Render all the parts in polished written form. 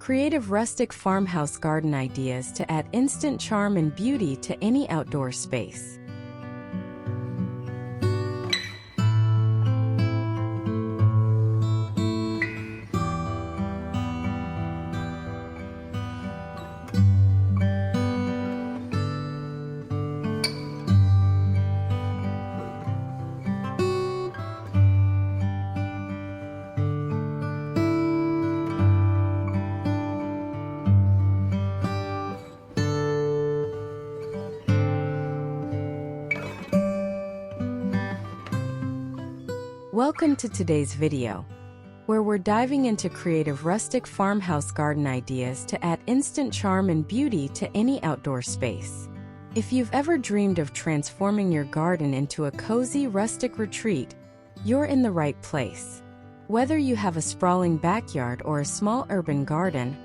Creative rustic farmhouse garden ideas to add instant charm and beauty to any outdoor space. Welcome to today's video, where we're diving into creative rustic farmhouse garden ideas to add instant charm and beauty to any outdoor space. If you've ever dreamed of transforming your garden into a cozy rustic retreat, you're in the right place. Whether you have a sprawling backyard or a small urban garden,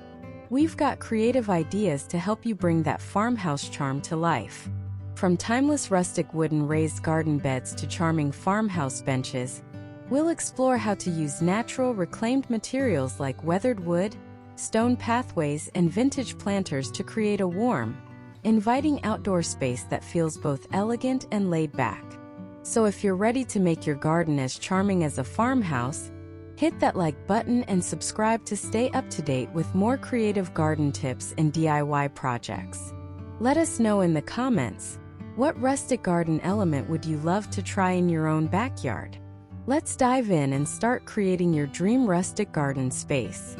we've got creative ideas to help you bring that farmhouse charm to life. From timeless rustic wooden raised garden beds to charming farmhouse benches, we'll explore how to use natural, reclaimed materials like weathered wood, stone pathways, and vintage planters to create a warm, inviting outdoor space that feels both elegant and laid back. So if you're ready to make your garden as charming as a farmhouse, hit that like button and subscribe to stay up to date with more creative garden tips and DIY projects. Let us know in the comments, what rustic garden element would you love to try in your own backyard? Let's dive in and start creating your dream rustic garden space.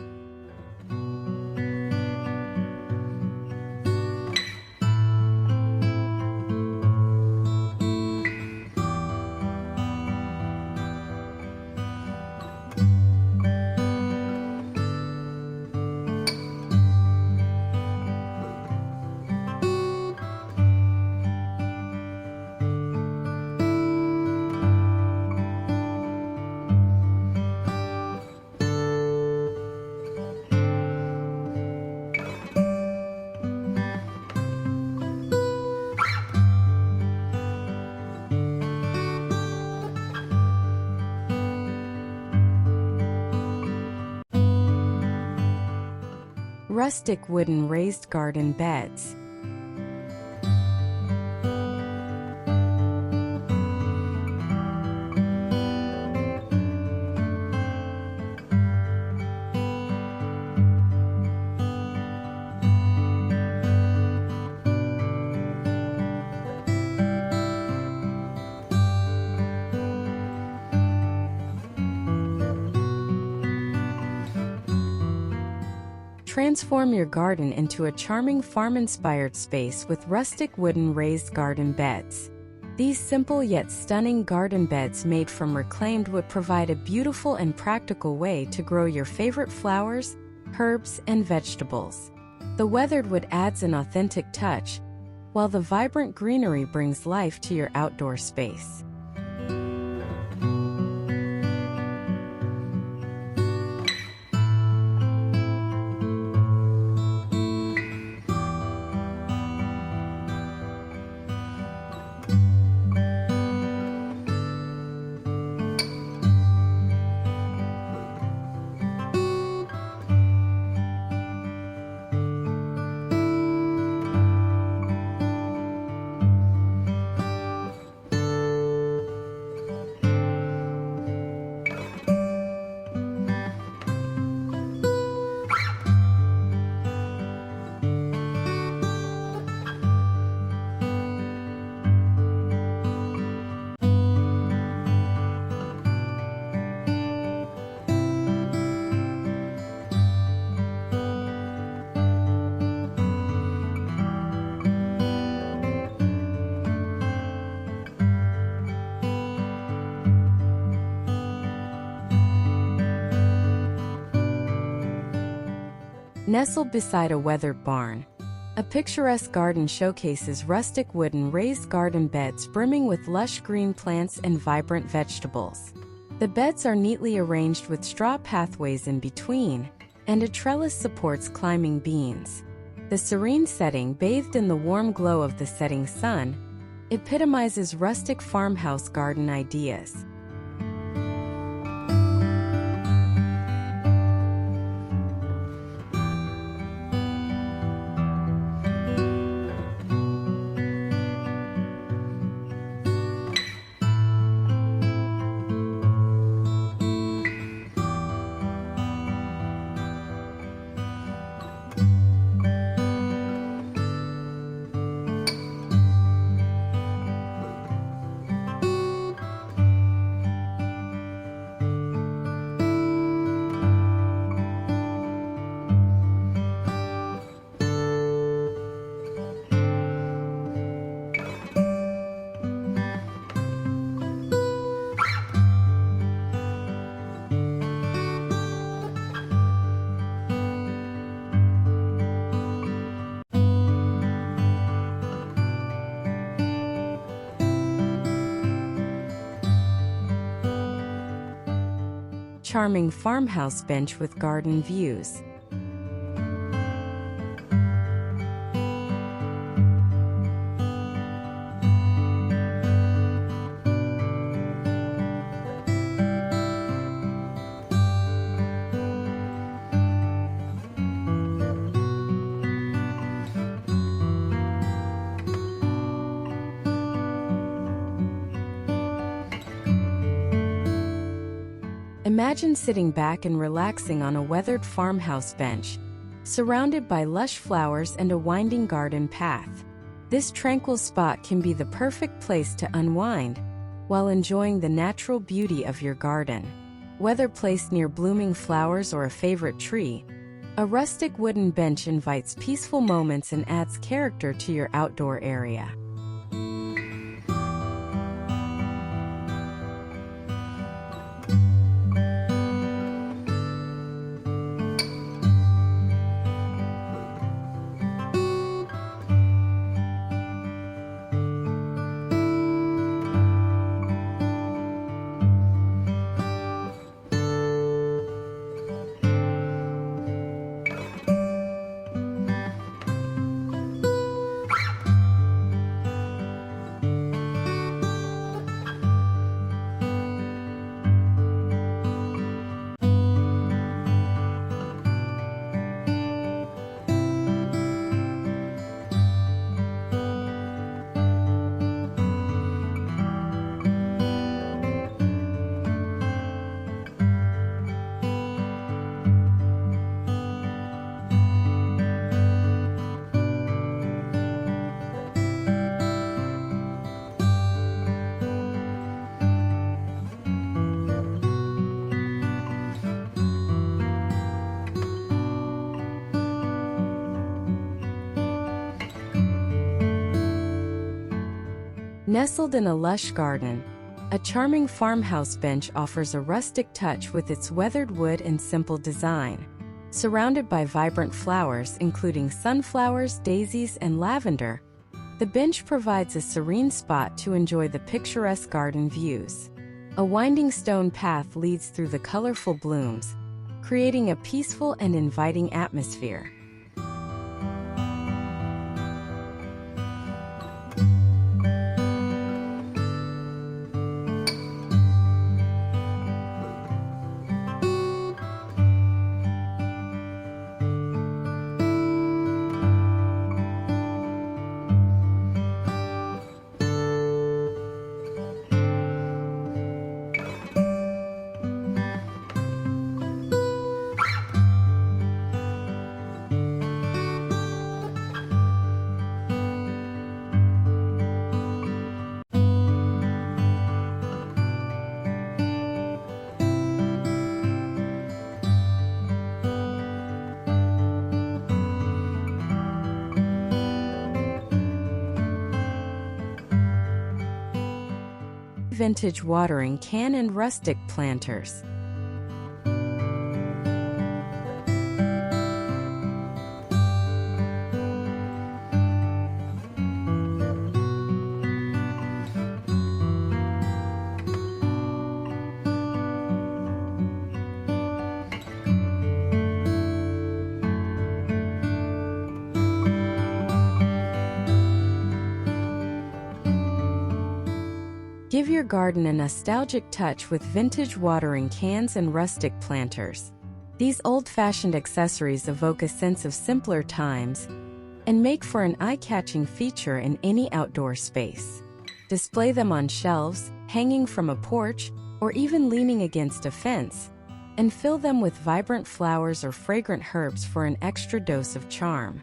Rustic wooden raised garden beds. Transform your garden into a charming farm-inspired space with rustic wooden raised garden beds. These simple yet stunning garden beds made from reclaimed wood provide a beautiful and practical way to grow your favorite flowers, herbs, and vegetables. The weathered wood adds an authentic touch, while the vibrant greenery brings life to your outdoor space. Nestled beside a weathered barn, a picturesque garden showcases rustic wooden raised garden beds brimming with lush green plants and vibrant vegetables. The beds are neatly arranged with straw pathways in between, and a trellis supports climbing beams. The serene setting, bathed in the warm glow of the setting sun, epitomizes rustic farmhouse garden ideas. charming farmhouse bench with garden views. Imagine sitting back and relaxing on a weathered farmhouse bench, surrounded by lush flowers and a winding garden path. This tranquil spot can be the perfect place to unwind while enjoying the natural beauty of your garden. Whether placed near blooming flowers or a favorite tree, a rustic wooden bench invites peaceful moments and adds character to your outdoor area. Nestled in a lush garden, a charming farmhouse bench offers a rustic touch with its weathered wood and simple design. Surrounded by vibrant flowers including sunflowers, daisies, and lavender, the bench provides a serene spot to enjoy the picturesque garden views. A winding stone path leads through the colorful blooms, creating a peaceful and inviting atmosphere. Vintage watering can and rustic planters. Give your garden a nostalgic touch with vintage watering cans and rustic planters. These old-fashioned accessories evoke a sense of simpler times and make for an eye-catching feature in any outdoor space. Display them on shelves, hanging from a porch, or even leaning against a fence, and fill them with vibrant flowers or fragrant herbs for an extra dose of charm.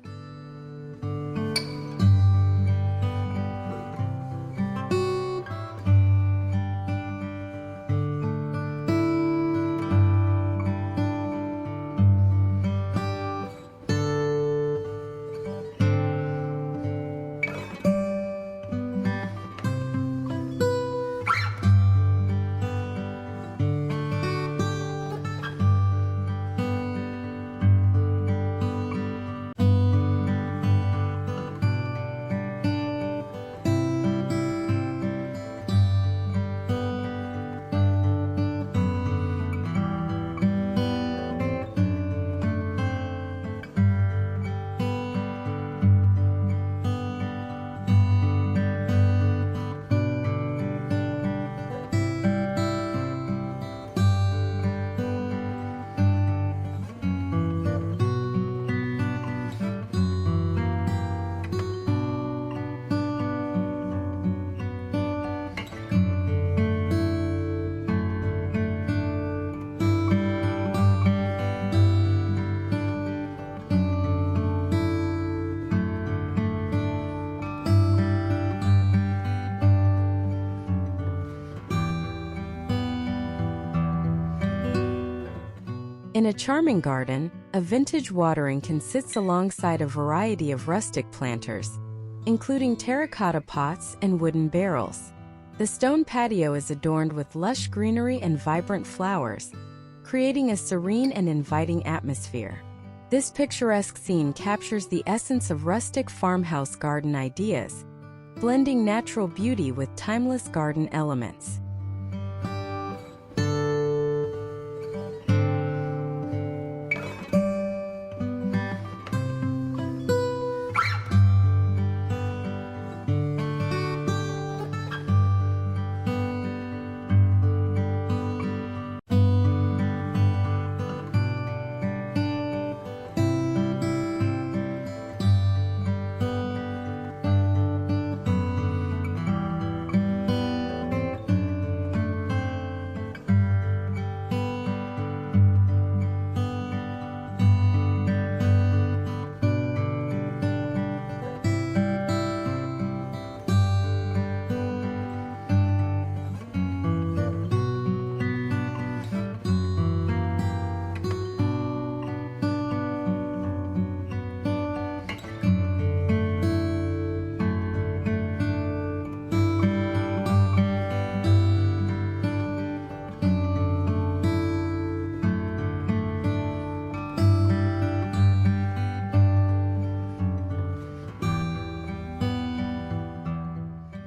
In a charming garden, a vintage watering can sit alongside a variety of rustic planters, including terracotta pots and wooden barrels. The stone patio is adorned with lush greenery and vibrant flowers, creating a serene and inviting atmosphere. This picturesque scene captures the essence of rustic farmhouse garden ideas, blending natural beauty with timeless garden elements.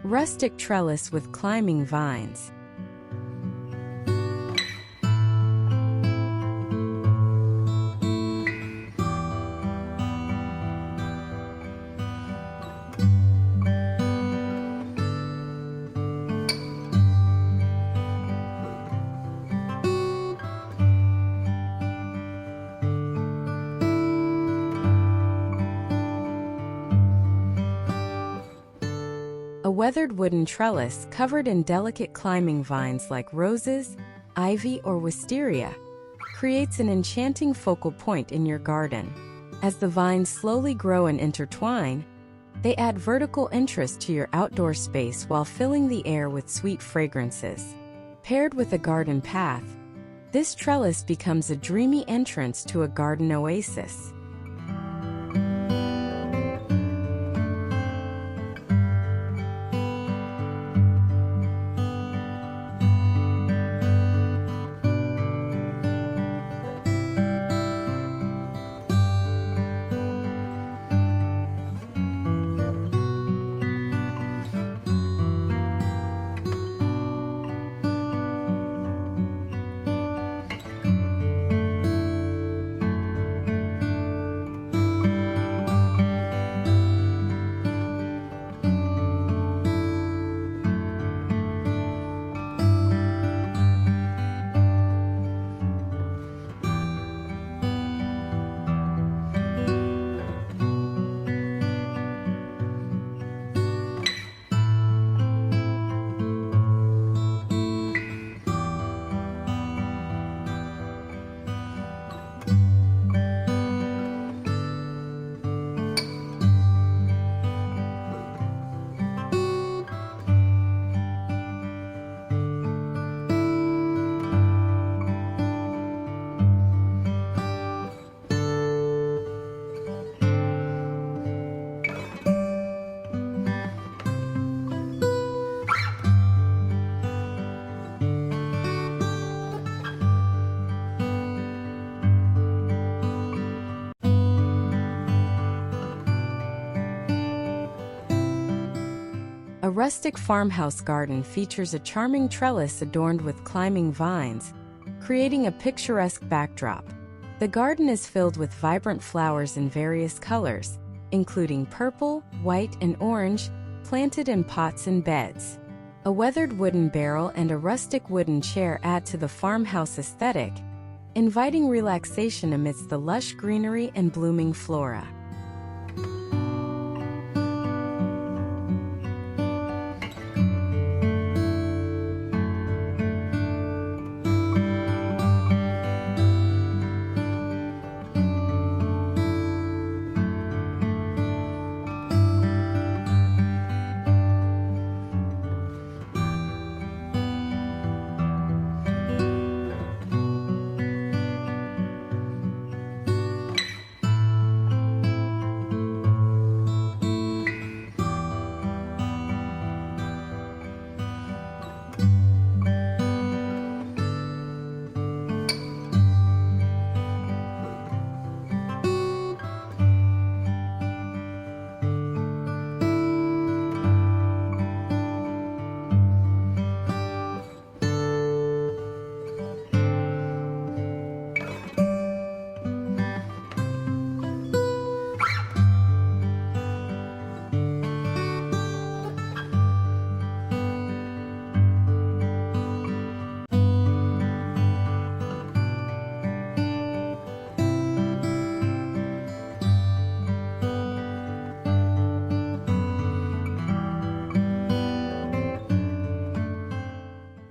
Rustic trellis with climbing vines. A weathered wooden trellis covered in delicate climbing vines like roses, ivy, or wisteria creates an enchanting focal point in your garden. As the vines slowly grow and intertwine, they add vertical interest to your outdoor space while filling the air with sweet fragrances. Paired with a garden path, this trellis becomes a dreamy entrance to a garden oasis. A rustic farmhouse garden features a charming trellis adorned with climbing vines, creating a picturesque backdrop. The garden is filled with vibrant flowers in various colors, including purple, white, and orange, planted in pots and beds. A weathered wooden barrel and a rustic wooden chair add to the farmhouse aesthetic, inviting relaxation amidst the lush greenery and blooming flora.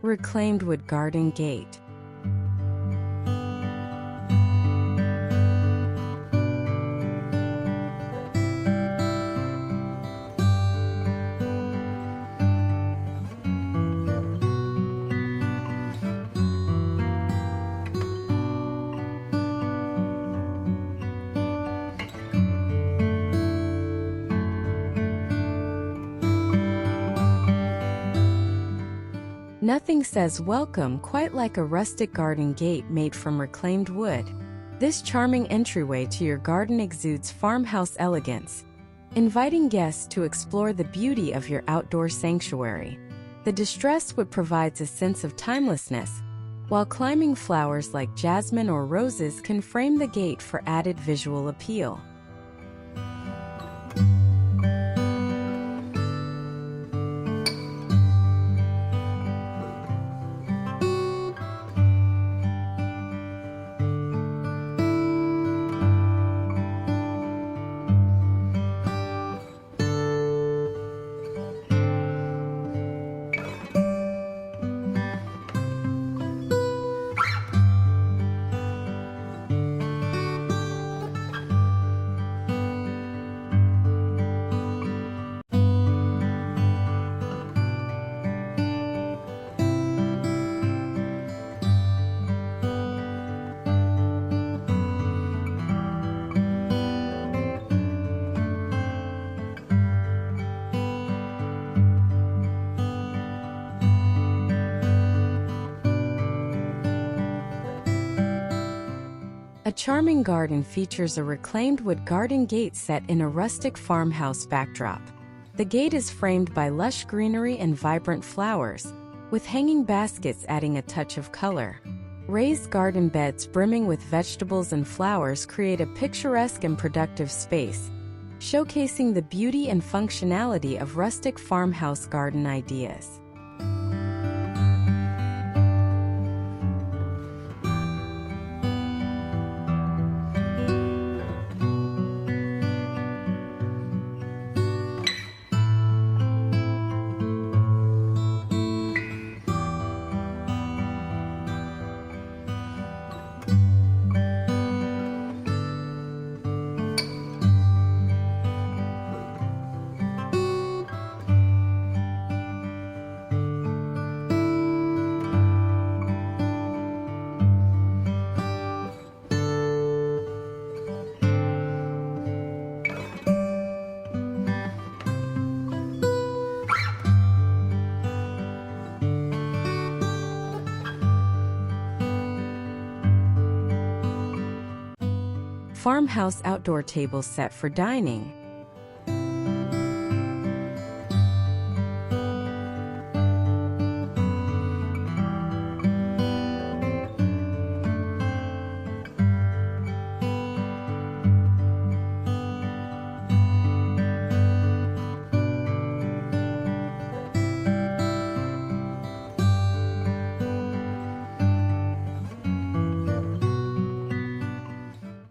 Reclaimed wood garden gate. Nothing says welcome quite like a rustic garden gate made from reclaimed wood. This charming entryway to your garden exudes farmhouse elegance, inviting guests to explore the beauty of your outdoor sanctuary. The distressed wood provides a sense of timelessness, while climbing flowers like jasmine or roses can frame the gate for added visual appeal. A charming garden features a reclaimed wood garden gate set in a rustic farmhouse backdrop. The gate is framed by lush greenery and vibrant flowers, with hanging baskets adding a touch of color. Raised garden beds brimming with vegetables and flowers create a picturesque and productive space, showcasing the beauty and functionality of rustic farmhouse garden ideas. Farmhouse outdoor table set for dining.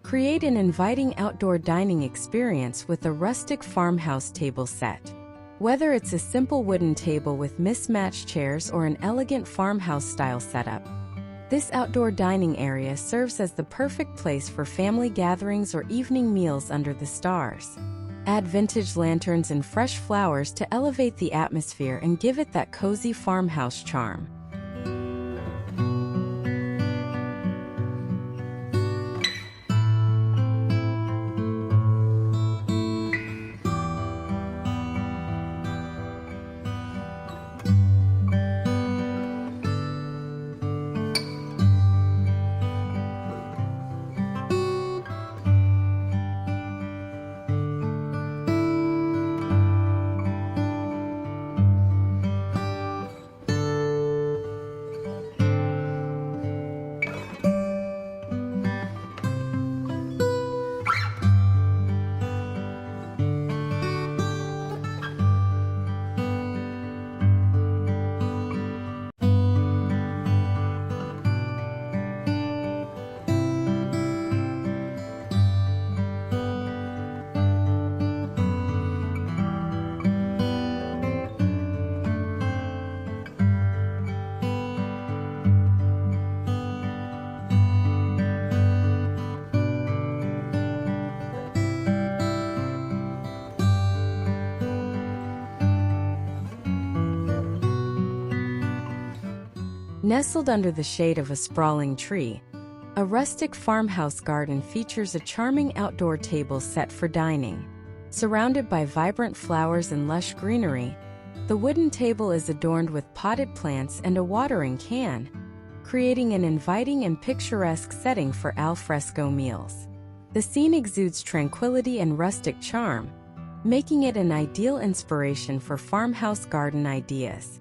Create an inviting outdoor dining experience with a rustic farmhouse table set. Whether it's a simple wooden table with mismatched chairs or an elegant farmhouse-style setup, this outdoor dining area serves as the perfect place for family gatherings or evening meals under the stars. Add vintage lanterns and fresh flowers to elevate the atmosphere and give it that cozy farmhouse charm. Nestled under the shade of a sprawling tree, a rustic farmhouse garden features a charming outdoor table set for dining. Surrounded by vibrant flowers and lush greenery, the wooden table is adorned with potted plants and a watering can, creating an inviting and picturesque setting for al fresco meals. The scene exudes tranquility and rustic charm, making it an ideal inspiration for farmhouse garden ideas.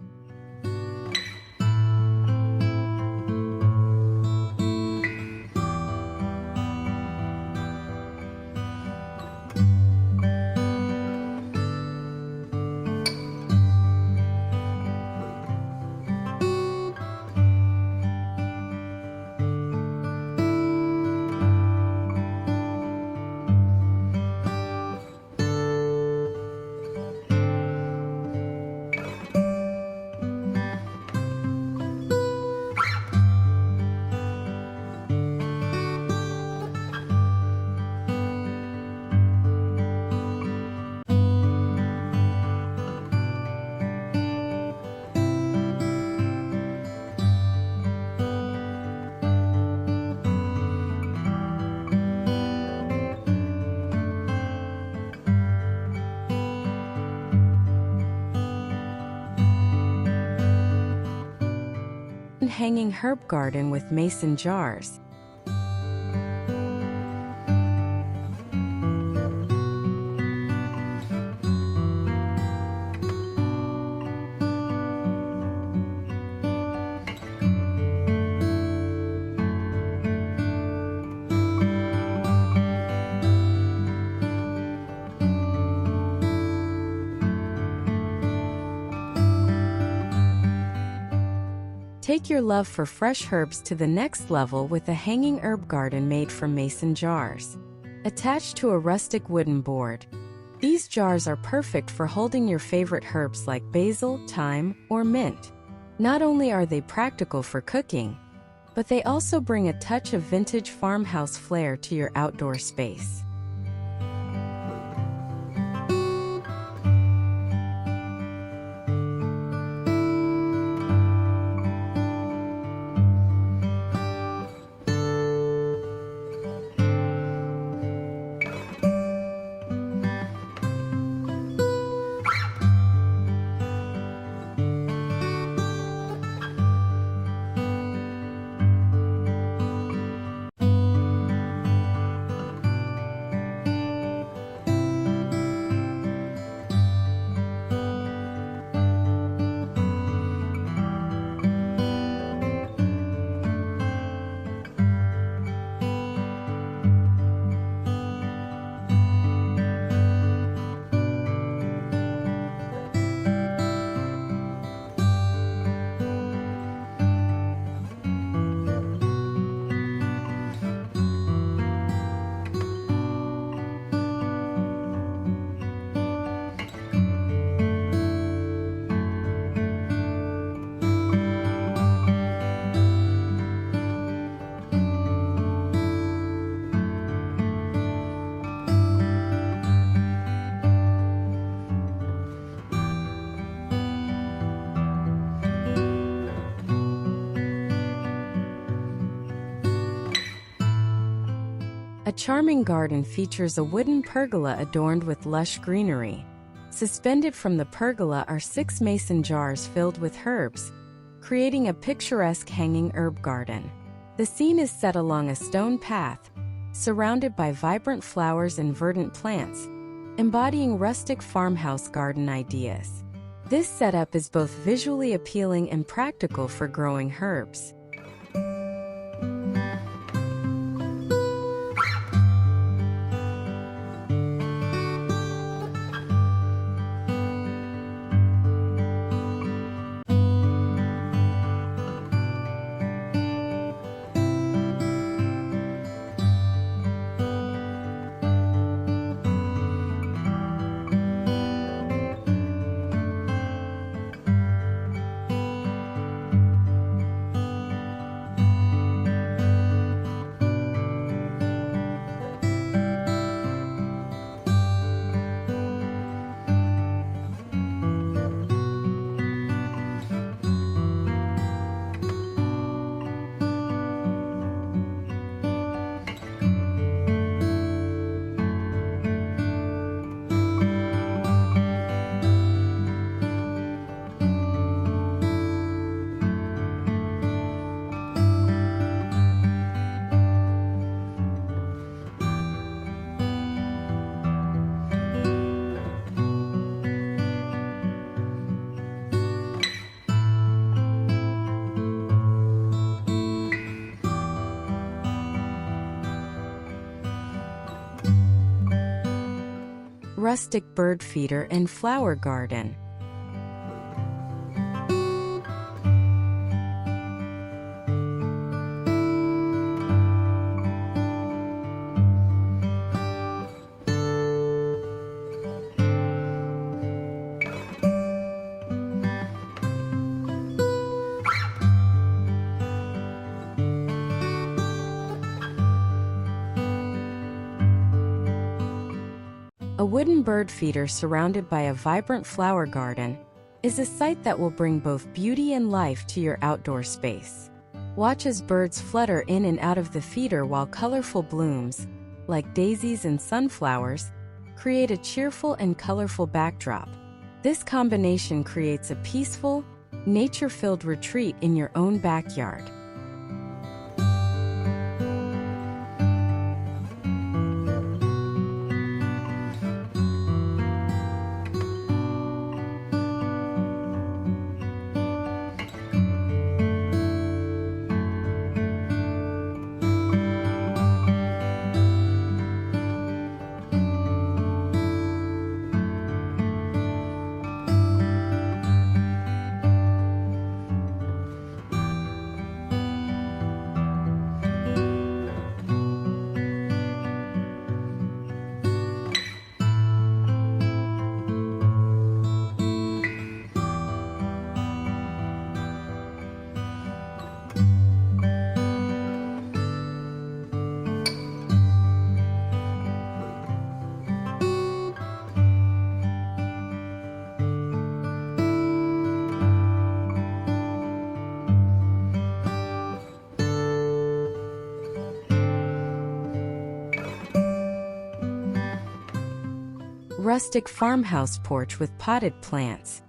Hanging herb garden with mason jars. Take your love for fresh herbs to the next level with a hanging herb garden made from mason jars. Attached to a rustic wooden board, these jars are perfect for holding your favorite herbs like basil, thyme, or mint. Not only are they practical for cooking, but they also bring a touch of vintage farmhouse flair to your outdoor space. A charming garden features a wooden pergola adorned with lush greenery. Suspended from the pergola are 6 mason jars filled with herbs, creating a picturesque hanging herb garden. The scene is set along a stone path, surrounded by vibrant flowers and verdant plants, embodying rustic farmhouse garden ideas. This setup is both visually appealing and practical for growing herbs. Rustic bird feeder and flower garden. A wooden bird feeder surrounded by a vibrant flower garden is a sight that will bring both beauty and life to your outdoor space. Watch as birds flutter in and out of the feeder while colorful blooms, like daisies and sunflowers, create a cheerful and colorful backdrop. This combination creates a peaceful, nature-filled retreat in your own backyard. Rustic farmhouse porch with potted plants.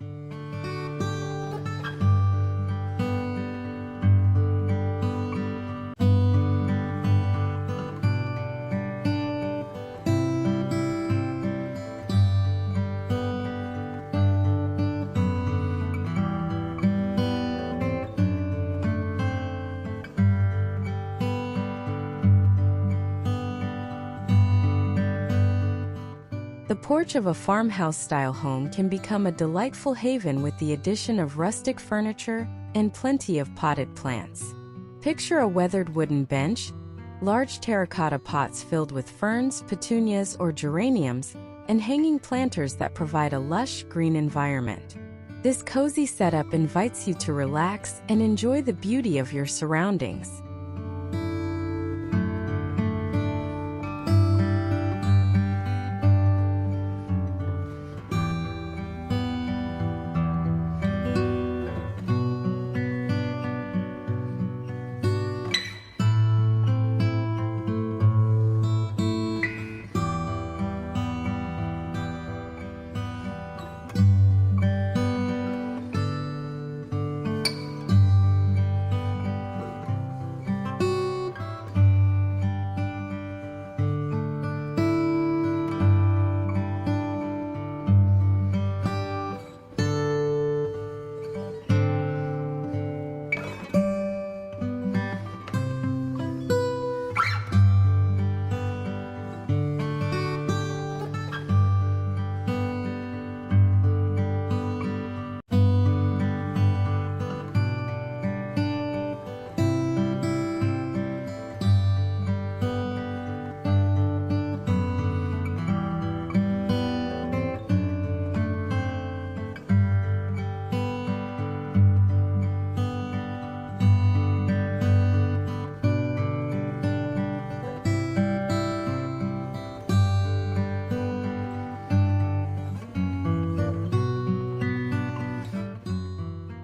The porch of a farmhouse-style home can become a delightful haven with the addition of rustic furniture and plenty of potted plants. Picture a weathered wooden bench, large terracotta pots filled with ferns, petunias, or geraniums, and hanging planters that provide a lush, green environment. This cozy setup invites you to relax and enjoy the beauty of your surroundings.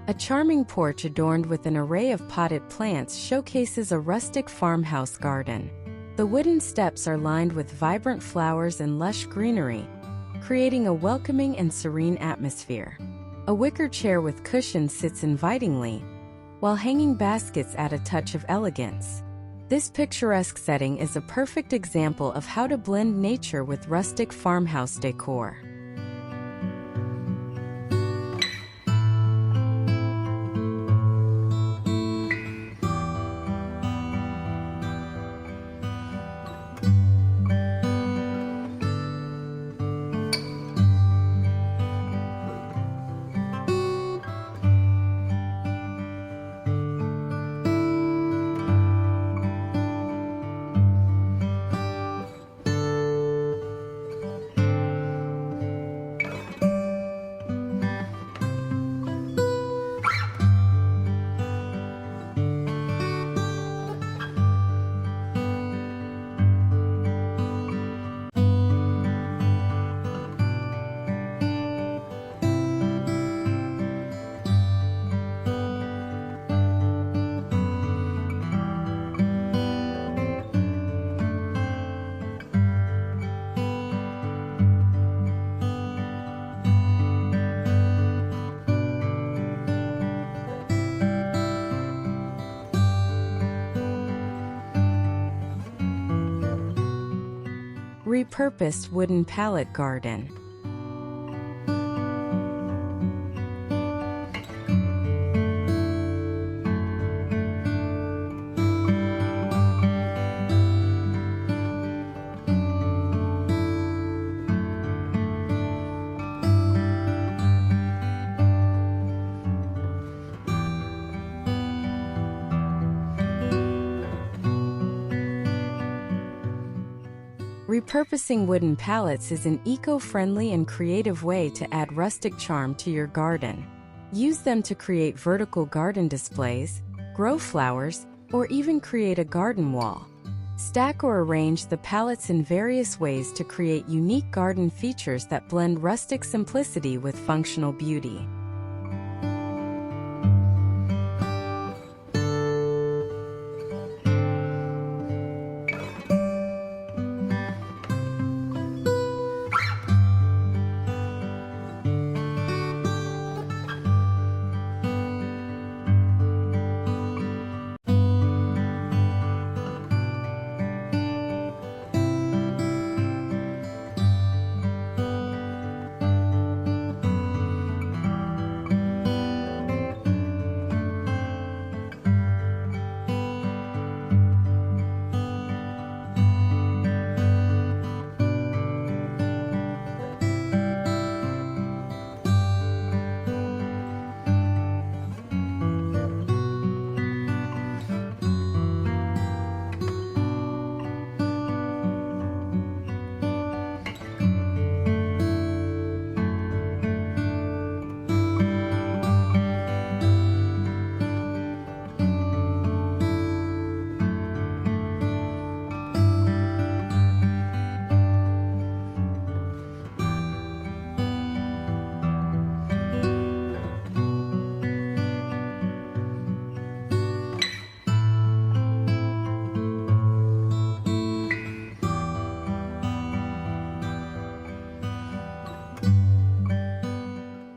A charming porch adorned with an array of potted plants showcases a rustic farmhouse garden. The wooden steps are lined with vibrant flowers and lush greenery, creating a welcoming and serene atmosphere. A wicker chair with cushions sits invitingly, while hanging baskets add a touch of elegance. This picturesque setting is a perfect example of how to blend nature with rustic farmhouse decor. Repurposed wooden pallet garden. Repurposing wooden pallets is an eco-friendly and creative way to add rustic charm to your garden. Use them to create vertical garden displays, grow flowers, or even create a garden wall. Stack or arrange the pallets in various ways to create unique garden features that blend rustic simplicity with functional beauty.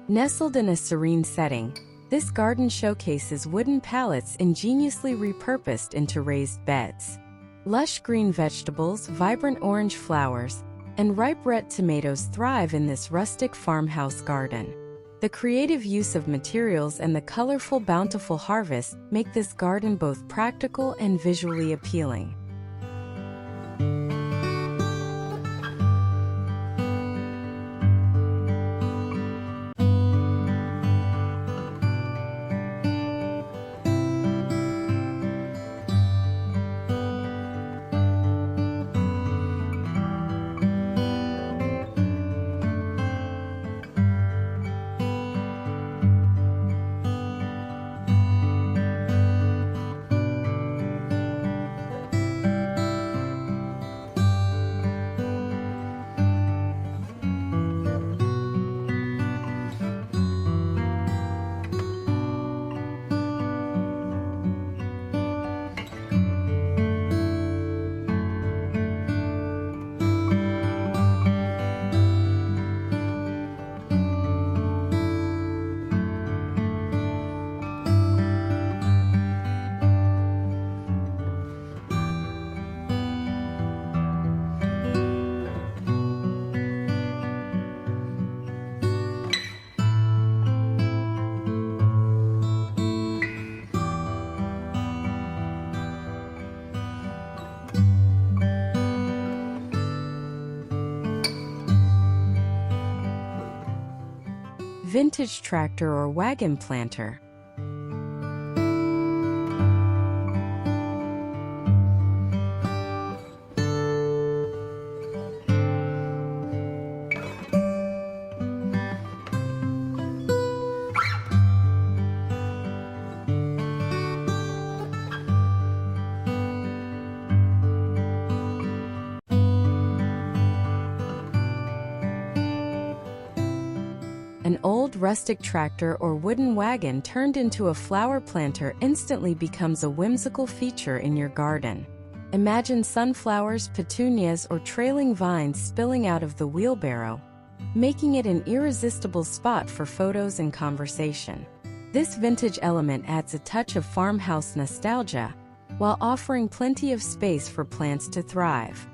Nestled in a serene setting, this garden showcases wooden pallets ingeniously repurposed into raised beds. Lush green vegetables, vibrant orange flowers, and ripe red tomatoes thrive in this rustic farmhouse garden. The creative use of materials and the colorful, bountiful harvest make this garden both practical and visually appealing. Vintage tractor or wagon planter. An old rustic tractor or wooden wagon turned into a flower planter instantly becomes a whimsical feature in your garden. Imagine sunflowers, petunias, or trailing vines spilling out of the wheelbarrow, making it an irresistible spot for photos and conversation. This vintage element adds a touch of farmhouse nostalgia, while offering plenty of space for plants to thrive.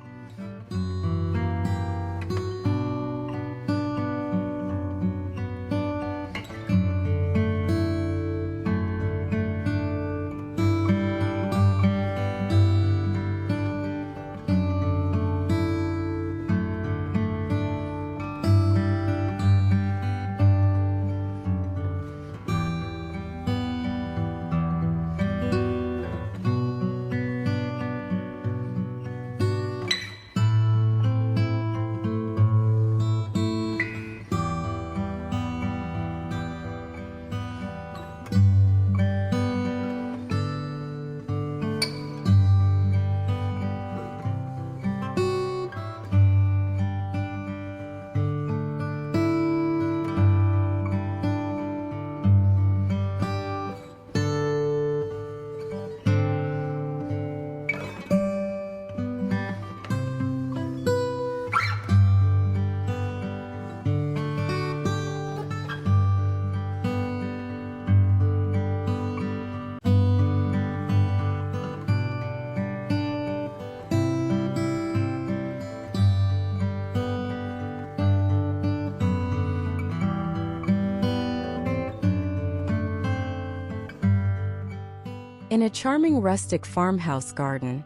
In a charming rustic farmhouse garden,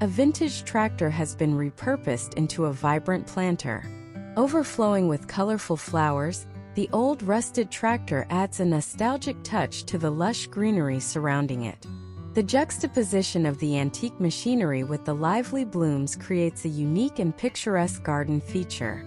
a vintage tractor has been repurposed into a vibrant planter. Overflowing with colorful flowers, the old rusted tractor adds a nostalgic touch to the lush greenery surrounding it. The juxtaposition of the antique machinery with the lively blooms creates a unique and picturesque garden feature.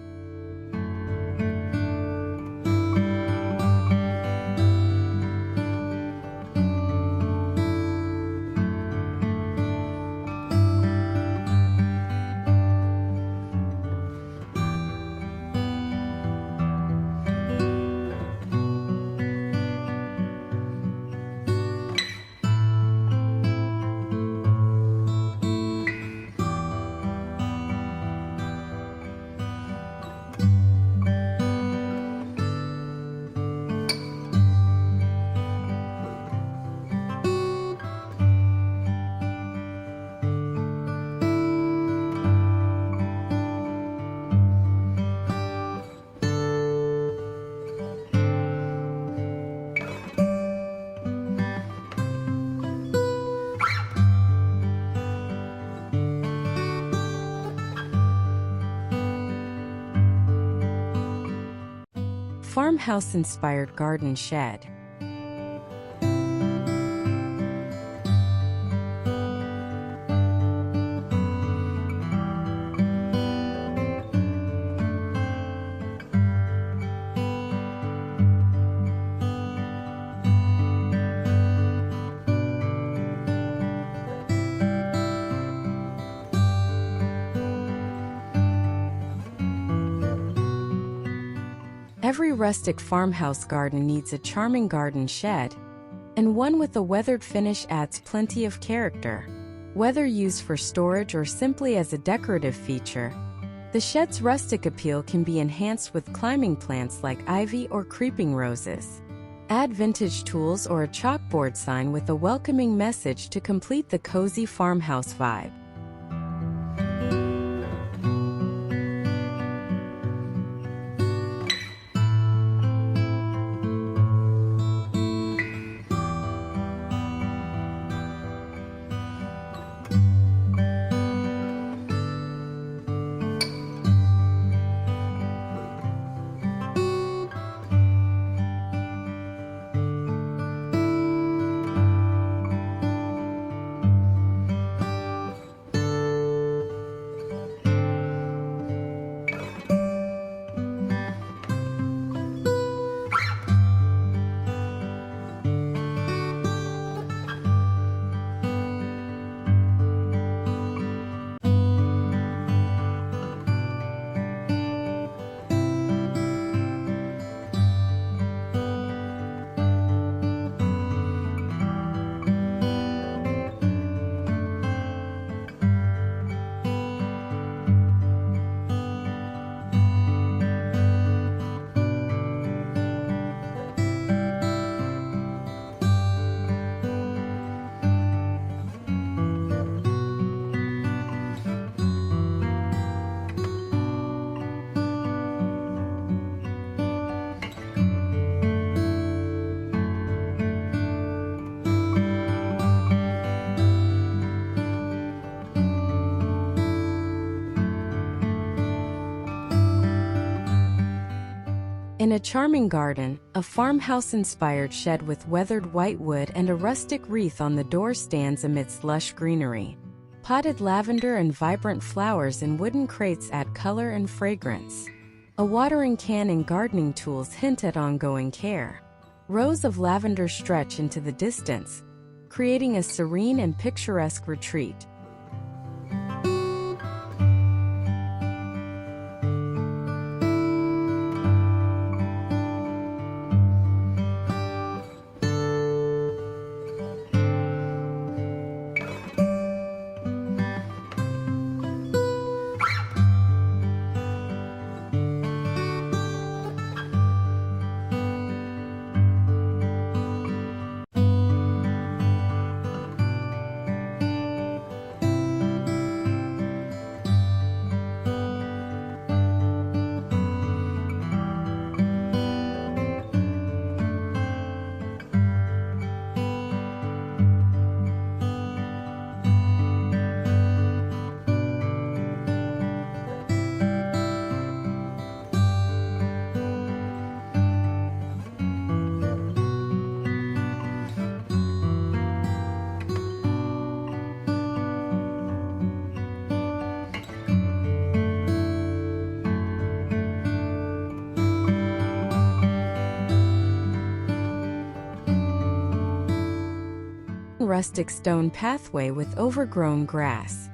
Farmhouse-inspired garden shed. Every rustic farmhouse garden needs a charming garden shed, and one with a weathered finish adds plenty of character. Whether used for storage or simply as a decorative feature, the shed's rustic appeal can be enhanced with climbing plants like ivy or creeping roses. Add vintage tools or a chalkboard sign with a welcoming message to complete the cozy farmhouse vibe. In a charming garden, a farmhouse-inspired shed with weathered white wood and a rustic wreath on the door stands amidst lush greenery. Potted lavender and vibrant flowers in wooden crates add color and fragrance. A watering can and gardening tools hint at ongoing care. Rows of lavender stretch into the distance, creating a serene and picturesque retreat. rustic stone pathway with overgrown grass.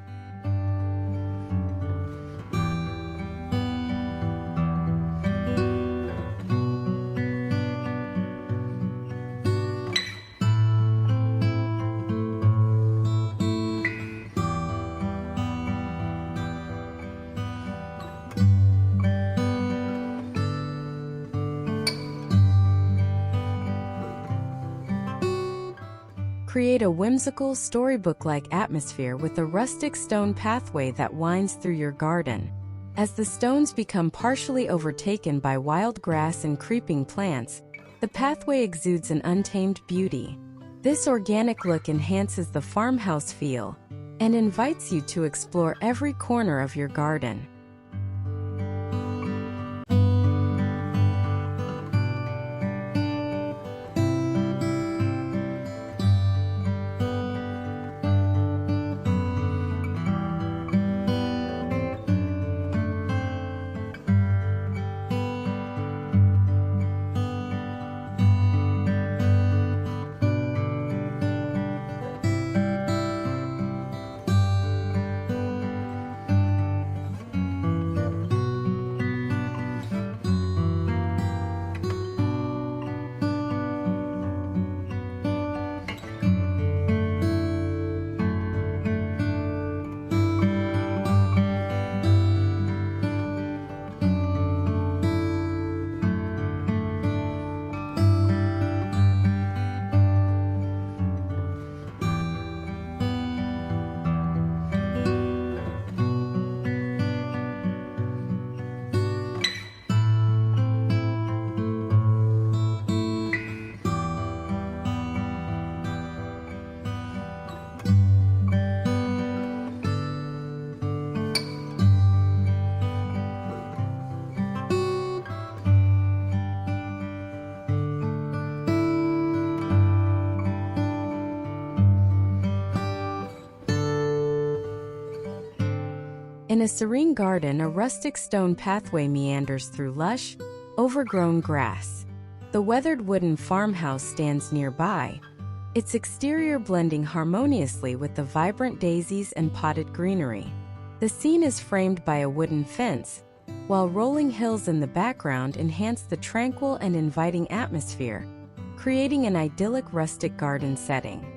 Create a whimsical, storybook-like atmosphere with a rustic stone pathway that winds through your garden. As the stones become partially overtaken by wild grass and creeping plants, the pathway exudes an untamed beauty. This organic look enhances the farmhouse feel and invites you to explore every corner of your garden. In a serene garden, a rustic stone pathway meanders through lush, overgrown grass. The weathered wooden farmhouse stands nearby, its exterior blending harmoniously with the vibrant daisies and potted greenery. The scene is framed by a wooden fence, while rolling hills in the background enhance the tranquil and inviting atmosphere, creating an idyllic rustic garden setting.